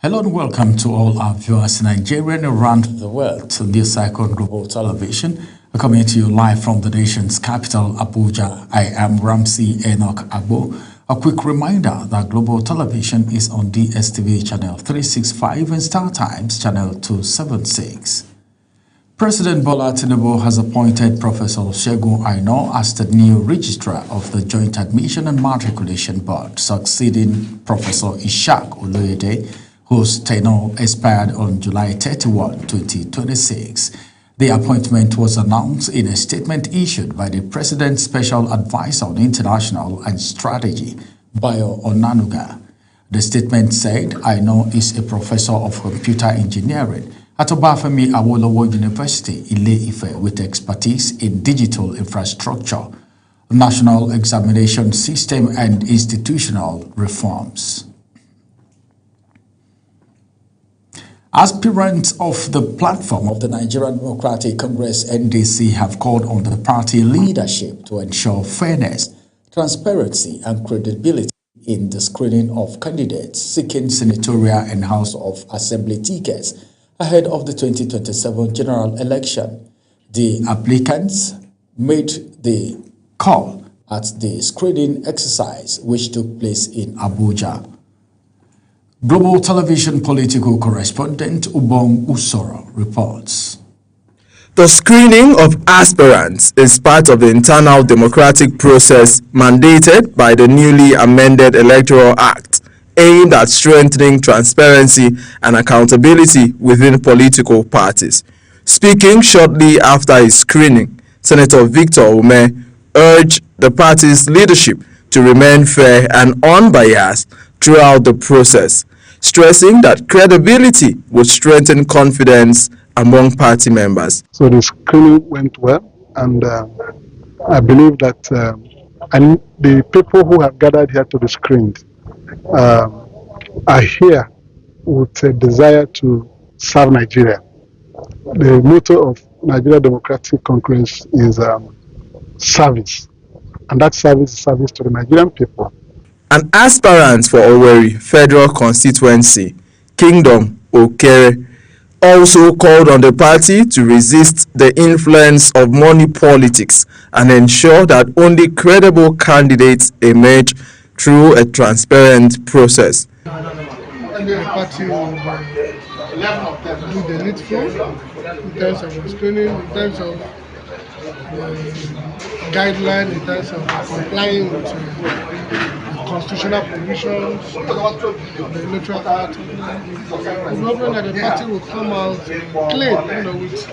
Hello and welcome to all our viewers in Nigeria and around the world to News Icon Global Television, coming to you live from the nation's capital, Abuja. I am Ramsey Enoch Agbo. A quick reminder that Global Television is on DSTV channel 365 and Star Times channel 276. President Bola Tinubu has appointed Professor Segun Aino as the new registrar of the Joint Admission and Matriculation Board, succeeding Professor Ishaq Oloyede, whose tenure expired on July 31, 2026. The appointment was announced in a statement issued by the President's Special Advisor on International and Strategy, Bayo Onanuga. The statement said, Aino is a professor of computer engineering at Obafemi Awolowo University, Ile-Ife, with expertise in digital infrastructure, national examination system, and institutional reforms. Aspirants of the platform of the Nigerian Democratic Congress (NDC) have called on the party leadership to ensure fairness, transparency, and credibility in the screening of candidates seeking senatorial and House of Assembly tickets ahead of the 2027 general election. The applicants made the call at the screening exercise, which took place in Abuja. Global Television political correspondent Ubong Usoro reports. The screening of aspirants is part of the internal democratic process mandated by the newly amended Electoral Act, aimed at strengthening transparency and accountability within political parties. Speaking shortly after his screening, Senator Victor Ume urged the party's leadership to remain fair and unbiased throughout the process, stressing that credibility would strengthen confidence among party members. So the screening went well, and I believe that the people who have gathered here to be screened are here with a desire to serve Nigeria. The motto of Nigeria Democratic Congress is service, and that service is service to the Nigerian people. An aspirant for Owerri Federal Constituency, Kingdom Okere, also called on the party to resist the influence of money politics and ensure that only credible candidates emerge through a transparent process. The party will do the needful in terms of screening, in terms of guidelines, in terms of complying with constitutional provisions, the electoral act. I'm hoping that the party will come out clean, with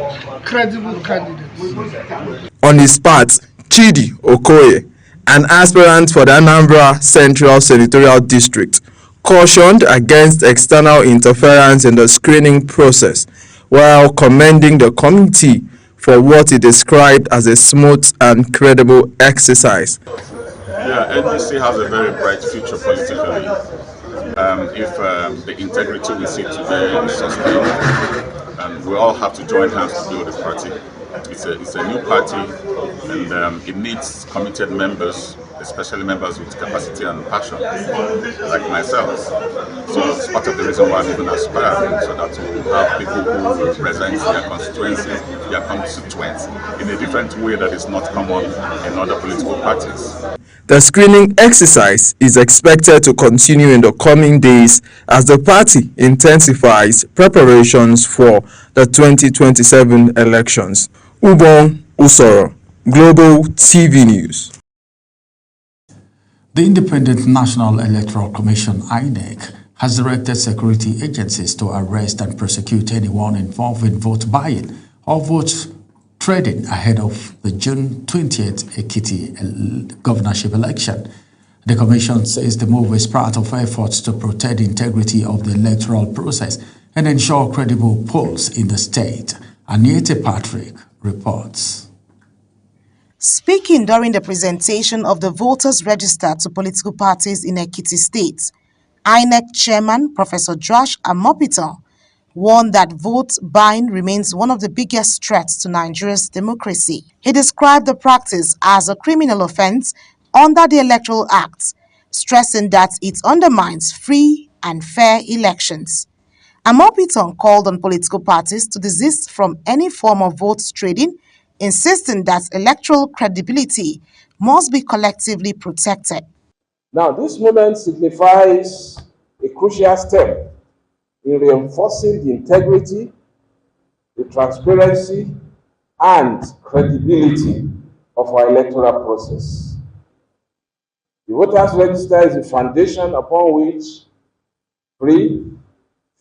credible candidates. On his part, Chidi Okoye, an aspirant for the Anambra Central Senatorial District, cautioned against external interference in the screening process, while commending the committee for what he described as a smooth and credible exercise. Yeah, NDC has a very bright future politically. If the integrity we see today is sustained, and we all have to join hands to build a party. It's a new party, and it needs committed members, especially members with capacity and passion, like myself. So it's part of the reason why I'm even aspiring, so that we'll have people who represent their constituency, their constituents, in a different way that is not common in other political parties. The screening exercise is expected to continue in the coming days as the party intensifies preparations for the 2027 elections. Ubong Usoro, Global TV News. The Independent National Electoral Commission (INEC) has directed security agencies to arrest and prosecute anyone involved in vote buying or vote trading ahead of the June 20th Ekiti governorship election. The commission says the move is part of efforts to protect the integrity of the electoral process and ensure credible polls in the state. Aniete Patrick reports. Speaking during the presentation of the voters register to political parties in Ekiti State, INEC Chairman Professor Josh Amopito warned that vote buying remains one of the biggest threats to Nigeria's democracy. He described the practice as a criminal offense under the Electoral Act, stressing that it undermines free and fair elections. Amopiton called on political parties to desist from any form of vote trading, insisting that electoral credibility must be collectively protected. Now, this moment signifies a crucial step in reinforcing the integrity, the transparency, and credibility of our electoral process. The voters' register is the foundation upon which free,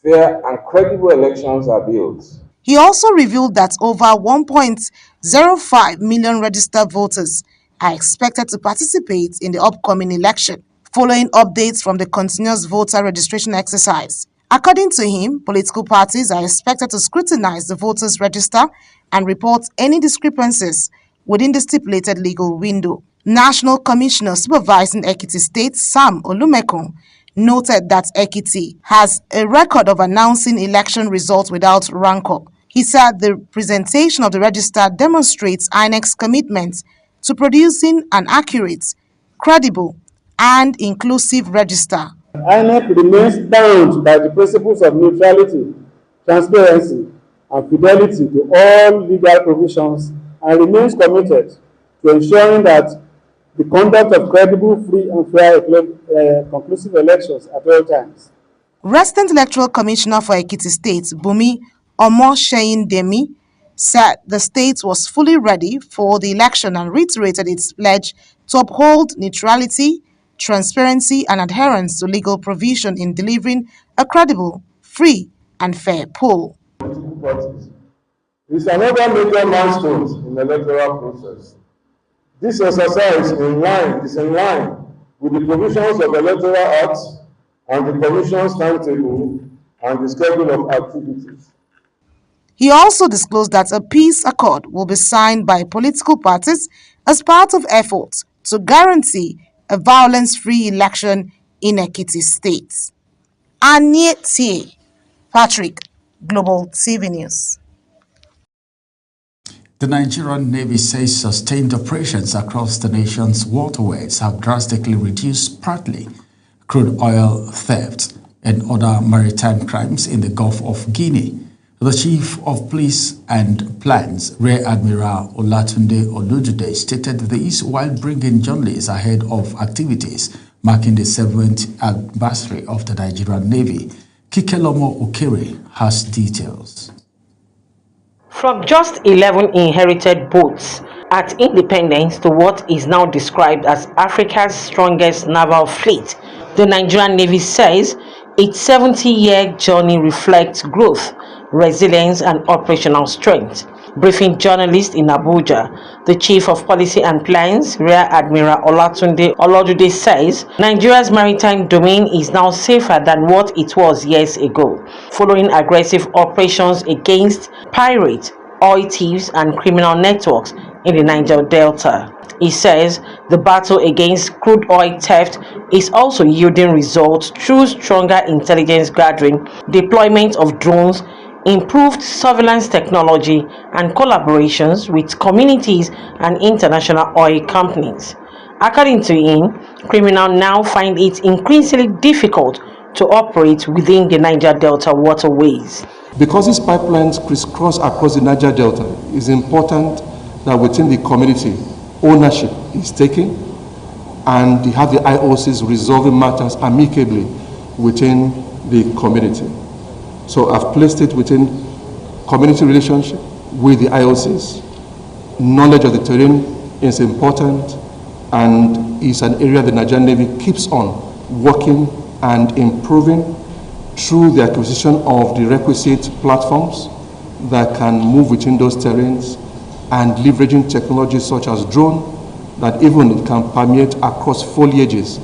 fair, and credible elections are built. He also revealed that over 1.05 million registered voters are expected to participate in the upcoming election, following updates from the continuous voter registration exercise. According to him, political parties are expected to scrutinize the voters' register and report any discrepancies within the stipulated legal window. National Commissioner supervising Ekiti State, Sam Olumekun, noted that Ekiti has a record of announcing election results without rancor. He said the presentation of the register demonstrates INEC's commitment to producing an accurate, credible, and inclusive register. INEC remains bound by the principles of neutrality, transparency, and fidelity to all legal provisions and remains committed to ensuring that the conduct of credible, free, and fair, conclusive elections at all times. Resident Electoral Commissioner for Ekiti State, Bumi Omosheyin-Demi, said the state was fully ready for the election and reiterated its pledge to uphold neutrality, transparency, and adherence to legal provision in delivering a credible, free, and fair poll. It's another major milestone in the electoral process. This exercise is in line with the provisions of the Electoral Act and the Commission's timetable and the schedule of activities. He also disclosed that a peace accord will be signed by political parties as part of efforts to guarantee a violence-free election in Ekiti State. Aniete Patrick, Global TV News. The Nigerian Navy says sustained operations across the nation's waterways have drastically reduced partly crude oil theft and other maritime crimes in the Gulf of Guinea. The Chief of Police and Plans, Rear Admiral Olatunde Olujude, stated this while bringing journalists ahead of activities marking the 7th anniversary of the Nigerian Navy. Kikelomo Okere has details. From just 11 inherited boats at independence to what is now described as Africa's strongest naval fleet, the Nigerian Navy says its 70-year journey reflects growth, resilience, and operational strength. Briefing journalists in Abuja, the Chief of Policy and Plans, Rear Admiral Olatunde Olujude, says Nigeria's maritime domain is now safer than what it was years ago, following aggressive operations against pirates, oil thieves, and criminal networks in the Niger Delta. He says the battle against crude oil theft is also yielding results through stronger intelligence gathering, deployment of drones, improved surveillance technology, and collaborations with communities and international oil companies. According to him, criminals now find it increasingly difficult to operate within the Niger Delta waterways. Because these pipelines crisscross across the Niger Delta, it is important that within the community, ownership is taken and you have the IOCs resolving matters amicably within the community. So I've placed it within community relationship with the IOCs. Knowledge of the terrain is important and is an area the Nigerian Navy keeps on working and improving through the acquisition of the requisite platforms that can move within those terrains and leveraging technologies such as drone that even it can permeate across foliages.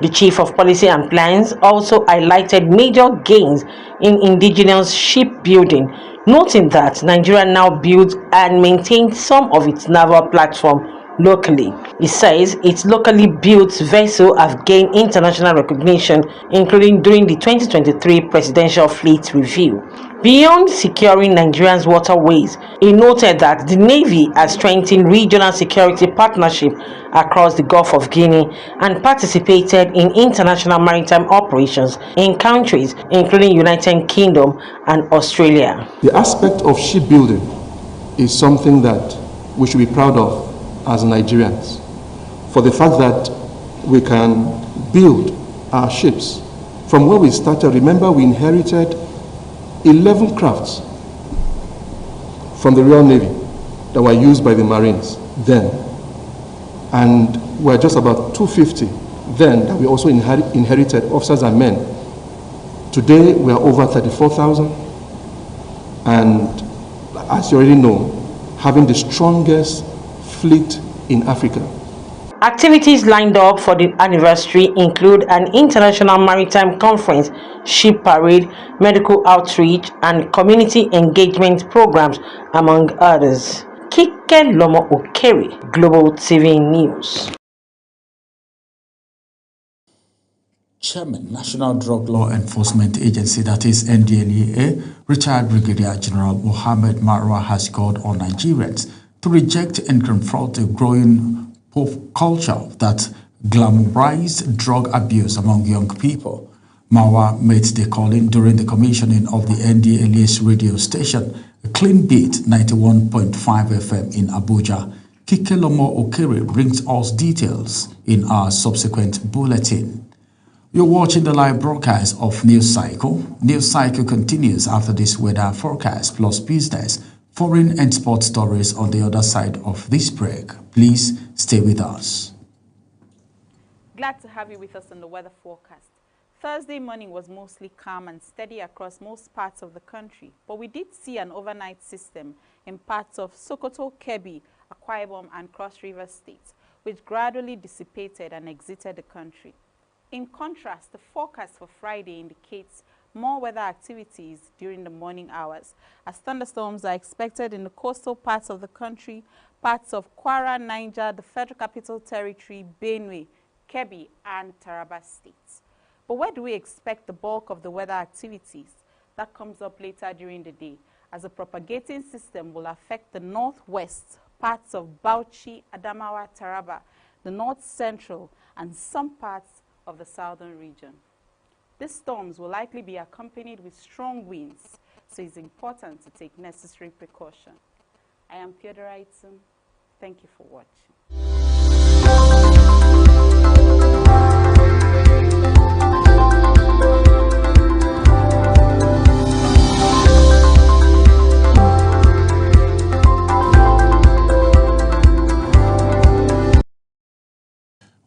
The Chief of Policy and Plans also highlighted major gains in indigenous shipbuilding, noting that Nigeria now builds and maintains some of its naval platform locally. He says its locally built vessel have gained international recognition, including during the 2023 Presidential Fleet Review. Beyond securing Nigeria's waterways, he noted that the Navy has strengthened regional security partnership across the Gulf of Guinea and participated in international maritime operations in countries including United Kingdom and Australia. The aspect of shipbuilding is something that we should be proud of as Nigerians, for the fact that we can build our ships. From where we started, remember we inherited 11 crafts from the Royal Navy that were used by the Marines then. And we're just about 250 then that we also inherited officers and men. Today we are over 34,000, and as you already know, having the strongest fleet in Africa. Activities lined up for the anniversary include an international maritime conference, ship parade, medical outreach, and community engagement programs, among others. Kike Lomo Okere, Global TV News. Chairman, National Drug Law Enforcement Agency, that is NDLEA, retired Brigadier General Mohammed Marwa has called on Nigerians to reject and confront the growing pop culture that glamorized drug abuse among young people. Marwa made the calling during the commissioning of the NDLEA's radio station, Clean Beat 91.5 FM in Abuja. Kike Lomo Okere brings us details in our subsequent bulletin. You're watching the live broadcast of News Cycle. News Cycle continues after this weather forecast plus business, foreign and sports stories on the other side of this break. Please stay with us. Glad to have you with us on the weather forecast. Thursday morning was mostly calm and steady across most parts of the country, but we did see an overnight system in parts of Sokoto, Kebbi, Akwa Ibom and Cross River states, which gradually dissipated and exited the country. In contrast, the forecast for Friday indicates more weather activities during the morning hours, as thunderstorms are expected in the coastal parts of the country, parts of Kwara, Niger, the Federal Capital Territory, Benue, Kebbi, and Taraba states. But where do we expect the bulk of the weather activities? That comes up later during the day, as a propagating system will affect the northwest, parts of Bauchi, Adamawa, Taraba, the north central, and some parts of the southern region. These storms will likely be accompanied with strong winds, so it's important to take necessary precaution. I am Theodora Itzum. Thank you for watching.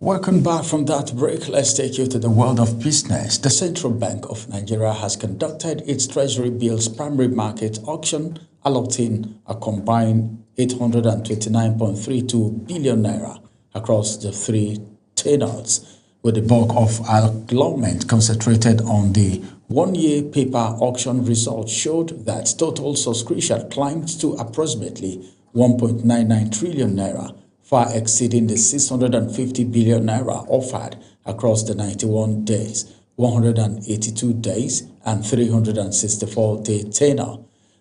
Welcome back from that break. Let's take you to the world of business. The Central Bank of Nigeria has conducted its Treasury Bills primary market auction, allotting a combined 829.32 billion naira across the three tenors, with the bulk of allotment concentrated on the one-year paper. Auction results showed that total subscription climbed to approximately 1.99 trillion naira, far exceeding the 650 billion naira offered across the 91 days, 182 days, and 364-day tenor.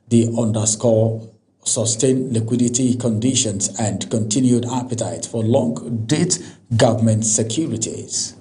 The underscore sustained liquidity conditions and continued appetite for long-date government securities.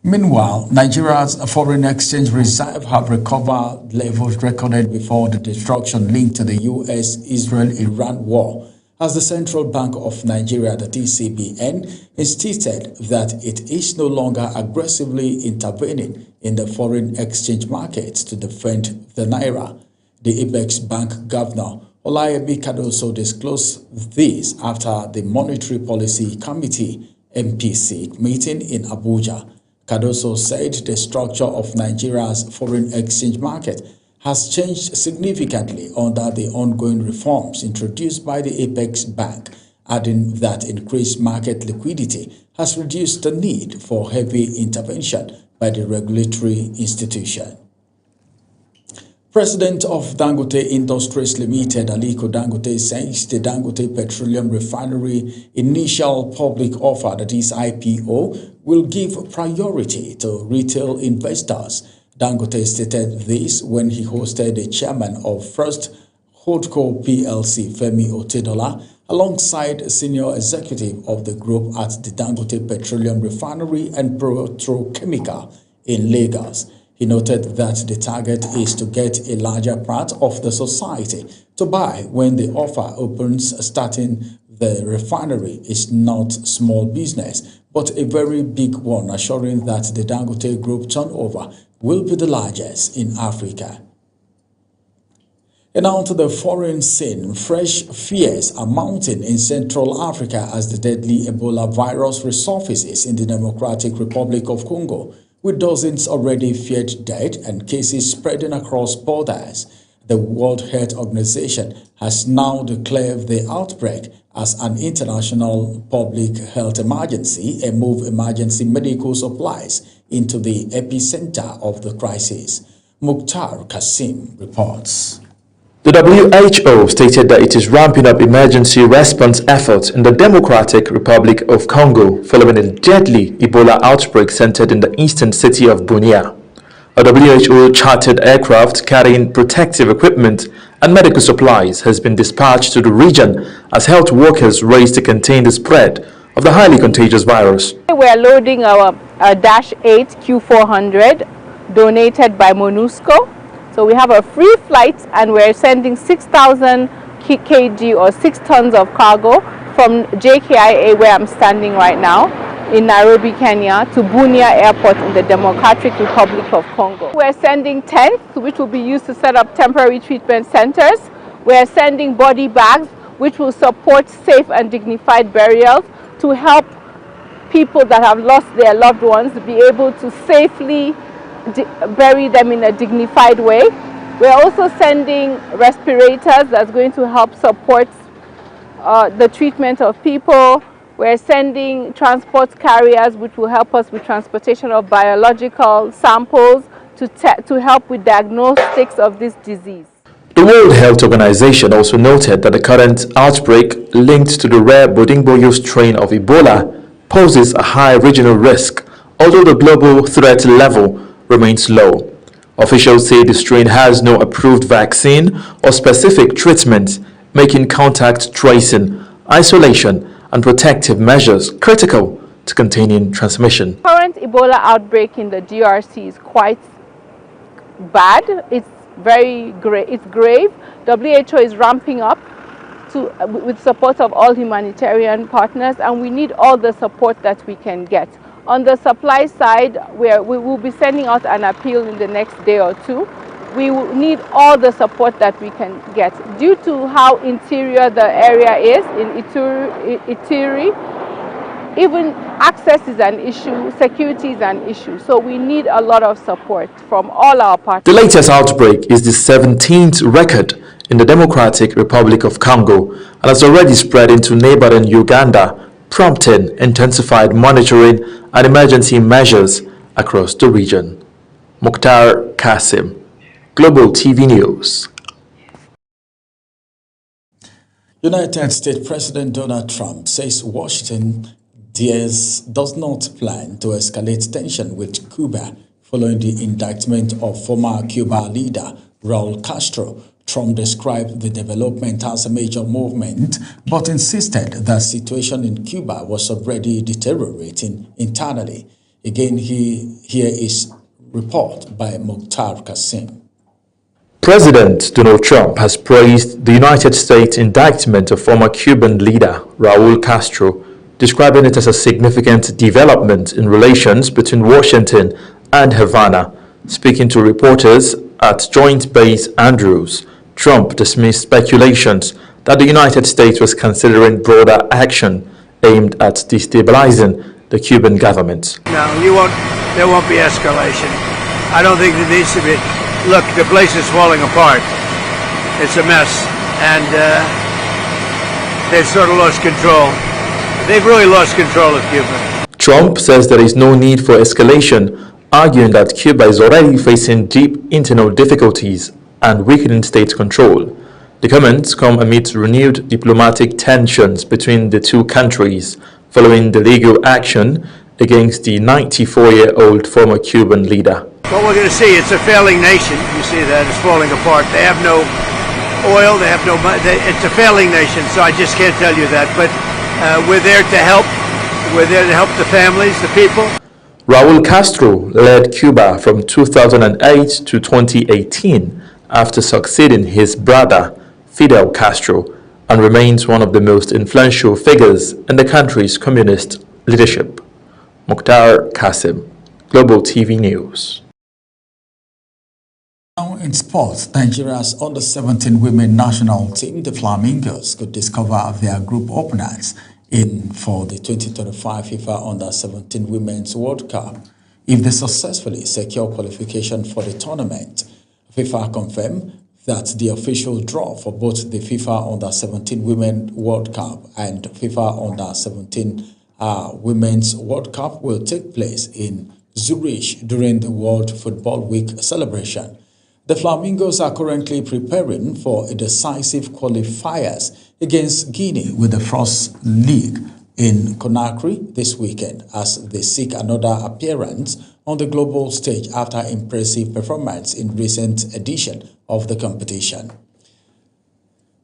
Meanwhile, Nigeria's foreign exchange reserve have recovered levels recorded before the destruction linked to the U.S.-Israel-Iran war, as the Central Bank of Nigeria, the CBN, stated that it is no longer aggressively intervening in the foreign exchange markets to defend the naira. The Apex Bank Governor, Olayemi Cardoso, disclosed this after the Monetary Policy Committee MPC meeting in Abuja. Cardoso said the structure of Nigeria's foreign exchange market has changed significantly under the ongoing reforms introduced by the Apex Bank, adding that increased market liquidity has reduced the need for heavy intervention by the regulatory institution. President of Dangote Industries Limited, Aliko Dangote, says the Dangote Petroleum Refinery initial public offer, that is IPO, will give priority to retail investors. Dangote stated this when he hosted the chairman of First Holdco PLC, Femi Otedola, alongside senior executive of the group at the Dangote Petroleum Refinery and Petrochemical in Lagos. He noted that the target is to get a larger part of the society to buy when the offer opens. Starting the refinery is not small business, but a very big one, assuring that the Dangote Group turnover will be the largest in Africa. And now to the foreign scene. Fresh fears are mounting in Central Africa as the deadly Ebola virus resurfaces in the Democratic Republic of Congo, with dozens already feared dead and cases spreading across borders. The World Health Organization has now declared the outbreak as an international public health emergency and moved emergency medical supplies into the epicenter of the crisis. Mukhtar Kasim reports. The WHO stated that it is ramping up emergency response efforts in the Democratic Republic of Congo following a deadly Ebola outbreak centered in the eastern city of Bunia. A WHO chartered aircraft carrying protective equipment and medical supplies has been dispatched to the region as health workers race to contain the spread of the highly contagious virus. We are loading our Dash 8 Q400 donated by MONUSCO. So we have a free flight and we're sending 6,000 kg or 6 tons of cargo from JKIA, where I'm standing right now, in Nairobi, Kenya, to Bunia Airport in the Democratic Republic of Congo. We're sending tents, which will be used to set up temporary treatment centers. We're sending body bags, which will support safe and dignified burials to help people that have lost their loved ones be able to safely bury them in a dignified way. We're also sending respirators that's going to help support the treatment of people. We're sending transport carriers which will help us with transportation of biological samples to help with diagnostics of this disease. The World Health Organization also noted that the current outbreak linked to the rare Budingboyo strain of Ebola poses a high regional risk, although the global threat level remains low. Officials say the strain has no approved vaccine or specific treatment, making contact tracing, isolation, and protective measures critical to containing transmission. Current Ebola outbreak in the DRC is quite bad. It's very grave. It's grave. WHO is ramping up with support of all humanitarian partners, and we need all the support that we can get. On the supply side, we will be sending out an appeal in the next day or two. We will need all the support that we can get. Due to how interior the area is in Ituri, even access is an issue, security is an issue. So we need a lot of support from all our partners. The latest outbreak is the 17th record in the Democratic Republic of Congo and has already spread into neighboring Uganda, prompting intensified monitoring and emergency measures across the region. Mukhtar Kasim, Global TV News. United States President Donald Trump says Washington does not plan to escalate tension with Cuba following the indictment of former Cuba leader Raul Castro. Trump described the development as a major movement, but insisted that the situation in Cuba was already deteriorating internally. Again, here is report by Mukhtar Kasim. President Donald Trump has praised the United States indictment of former Cuban leader Raul Castro, describing it as a significant development in relations between Washington and Havana. Speaking to reporters at Joint Base Andrews, Trump dismissed speculations that the United States was considering broader action aimed at destabilizing the Cuban government. No, there won't be escalation. I don't think there needs to be. Look, the place is falling apart. It's a mess, and they've sort of lost control. They've really lost control of Cuba. Trump says there is no need for escalation, arguing that Cuba is already facing deep internal difficulties and weakening state control. The comments come amid renewed diplomatic tensions between the two countries following the legal action against the 94-year-old former Cuban leader. What we're going to see, it's a failing nation. You see that, it's falling apart. They have no oil, they have no money. It's a failing nation, so I just can't tell you that. But we're there to help. We're there to help the families, the people. Raul Castro led Cuba from 2008 to 2018 after succeeding his brother, Fidel Castro, and remains one of the most influential figures in the country's communist leadership. Mukhtar Qasim, Global TV News. Now in sports, Nigeria's under-17 women national team, the Flamingos, could discover their group opponents for the 2025 FIFA Under-17 Women's World Cup if they successfully secure qualification for the tournament. FIFA confirmed that the official draw for both the FIFA Under-17 Women World Cup and FIFA Under-17 Women's World Cup will take place in Zurich during the World Football Week celebration. The Flamingos are currently preparing for a decisive qualifiers against Guinea with the first leg in Conakry this weekend as they seek another appearance on the global stage after impressive performance in recent edition of the competition.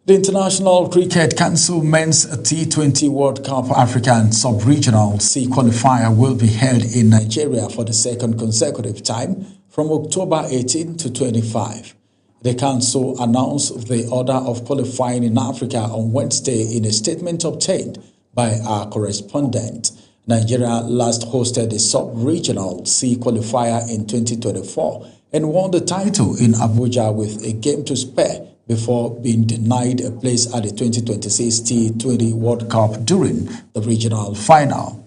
The International Cricket Council Men's T20 World Cup African Sub-Regional C qualifier will be held in Nigeria for the second consecutive time from October 18 to 25. The Council announced the order of qualifying in Africa on Wednesday in a statement obtained by our correspondent. Nigeria last hosted the Sub-Regional C qualifier in 2024 and won the title in Abuja with a game to spare before being denied a place at the 2026 T20 World Cup during the regional final.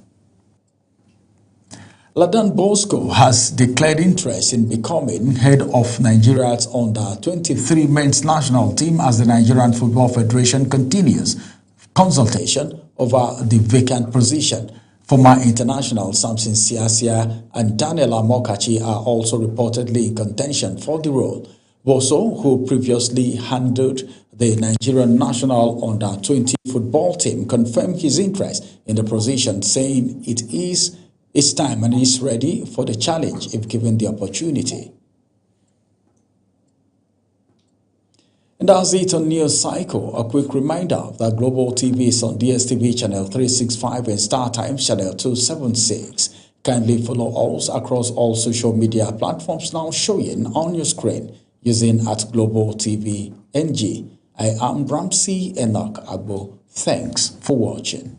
Ladan Bosco has declared interest in becoming head of Nigeria's under-23 men's national team as the Nigerian Football Federation continues consultation over the vacant position. Former international Samson Siasia and Daniel Amokachi are also reportedly in contention for the role. Boso, who previously handled the Nigerian national under-20 football team, confirmed his interest in the position, saying it is its time and is ready for the challenge if given the opportunity. And that's it on News Cycle. A quick reminder that Global TV is on DSTV channel 365 and Star Times channel 276. Kindly follow us across all social media platforms now showing on your screen using @Global TV NG. I am Ramsey Enoch Agbo. Thanks for watching.